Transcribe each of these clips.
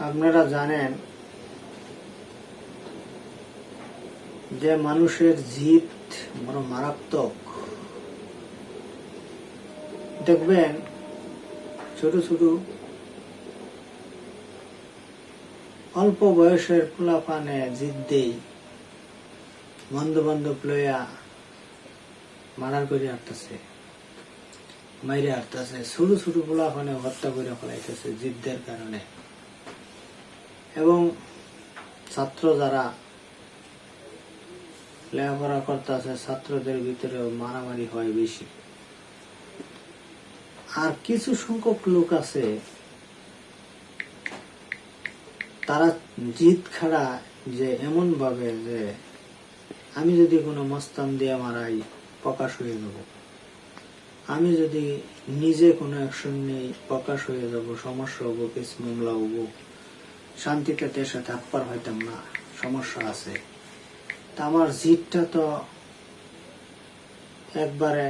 আপনারা জানেন যে মানুষের জিদ বড় মারাত্মক। দেখবেন ছোট ছোট অল্প বয়সের পোলাপানে জিদ দেই বন্ধু বান্ধব লইয়া মারার করে হাঁটতেছে, মাইরে হাঁটতেছে, ছোট ছোট পোলাপানে হত্যা করে ফেলাইতেছে জিদ্দের কারণে। এবং ছাত্র যারা লেখাপড়া করতেছে ছাত্রদের ভিতরেও মারামারি হয় বেশি। আর কিছু সংখ্যক লোক আছে তারা জিদ খাড়া যে এমন ভাবে যে আমি যদি কোনো মস্তান দিয়ে মারাই প্রকাশ হয়ে যাব, আমি যদি নিজে কোনো অ্যাকশন নেই প্রকাশ হয়ে যাব, সমস্যা হবো, কেস মামলা হবো, শান্তিতে দেশে থাকবার হইতাম না, সমস্যা আছে। তা আমার জিদটা তো একবারে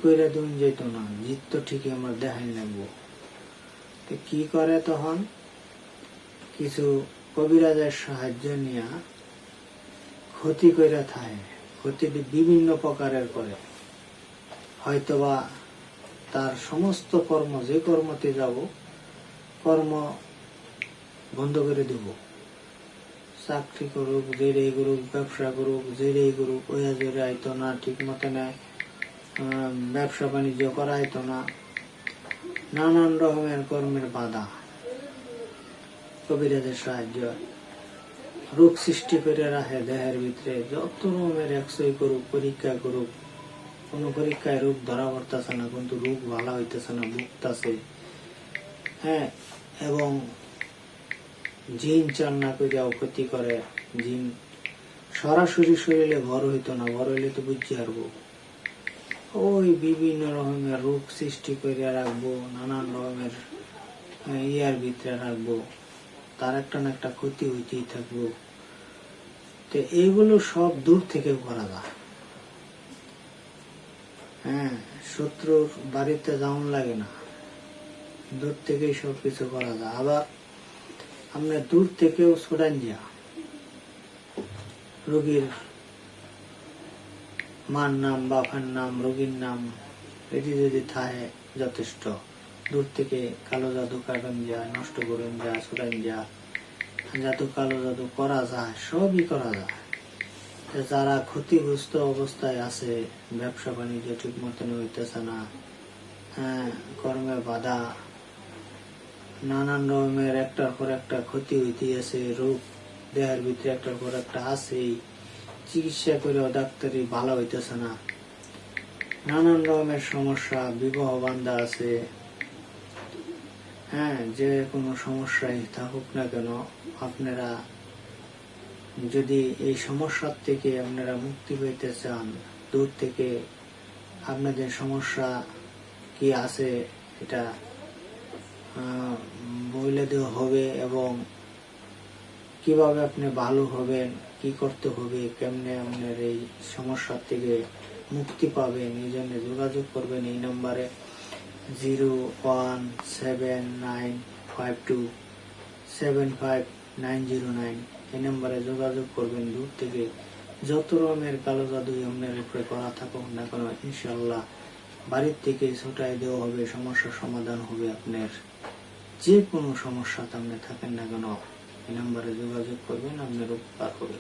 কইরা দুন যেত না, জিদ তো ঠিকই আমার দেখাই লাগবো। তো কি করে তখন কিছু কবিরাজের সাহায্য নিয়ে ক্ষতি করে থাকে, ক্ষতি বিভিন্ন প্রকারের করে। হয়তোবা তার সমস্ত কর্ম, যে কর্মতে যাব কর্ম বন্ধ করে দেব, চাকরি করুক, যেটাই করুক, ব্যবসা করুক, যেটাই করুক, ওয়া জোরে আইতো না, ঠিক মতো না ব্যবসা বাণিজ্য করা আইতো না, নানান রকমের কর্মের বাধা কবিরাজের সাহায্য। রোগ সৃষ্টি করে রাখে দেহের ভিতরে, যত রকমের এক্সরে করুক, পরীক্ষা করুক, কোন পরীক্ষায় রোগ ধরা পড়তেছে না, কিন্তু রোগ ভালো হইতেছে না, ভুগতেছে। হ্যাঁ, এবং জিন চান না করিয়াও ক্ষতি করে। জিন সরাসরি শরীরে ভর হইতো না, ভর হইলে তো বুঝতে পারবো। ওই বিভিন্ন রকমের রোগ সৃষ্টি করে রাখবো, নানান রকমের ইয়ার ভিতরে রাখবো, তার একটা না একটা ক্ষতি হইতেই থাকবো। তো এইগুলো সব দূর থেকে করা যায়। হ্যাঁ, শত্রুর বাড়িতে যাওয়ান লাগে না, দূর থেকেই সবকিছু করা যায়। আবার আমরা দূর থেকেও ছড়ান যা রোগীর মার নাম, বাবার নাম, রোগীর নাম এটি যদি থাকে যথেষ্ট, দূর থেকে কালো জাদু কাটান যায়, নষ্ট করেন যায়, ছড়ান যা, জাদু কালো জাদু করা যায়, সবই করা যায়। যারা ক্ষতিগ্রস্ত অবস্থায় আছে, ব্যবসা বাণিজ্য ঠিক মতন হইতেছে না, হ্যাঁ, কর্মে বাধা, নানান রকমের একটার পর একটা ক্ষতি হইতে আছে, রোগ দেহের ভিতরে একটার পর একটা আছেই, চিকিৎসা করে ডাক্তারি ভালো হইতেছে না, নানান রকমের সমস্যা, বিবাহ বান্ধা আছে। হ্যাঁ, যে কোনো সমস্যায় থাকুক না কেন, আপনারা যদি এই সমস্যার থেকে আপনারা মুক্তি পেতে চান, দূর থেকে আপনাদের সমস্যা কি আছে এটা বলে দেওয়া হবে, এবং কিভাবে আপনি ভালো হবেন, কি করতে হবে, কেমনে আপনার এই সমস্যার থেকে মুক্তি পাবেন, এই জন্য যোগাযোগ করবেন এই নম্বরে 01795275909। এই নম্বরে যোগাযোগ করবেন। দূর থেকে যত রকমের কালো জাদু আপনার উপরে করা থাকুক না কেন, ইনশাল্লাহ বাড়ির থেকে ছোটাই দেওয়া হবে, সমস্যার সমাধান হবে। আপনার যে কোনো সমস্যাতে আপনি থাকেন না কেন, এই নম্বরে যোগাযোগ করবেন, আপনার উপকার হবে।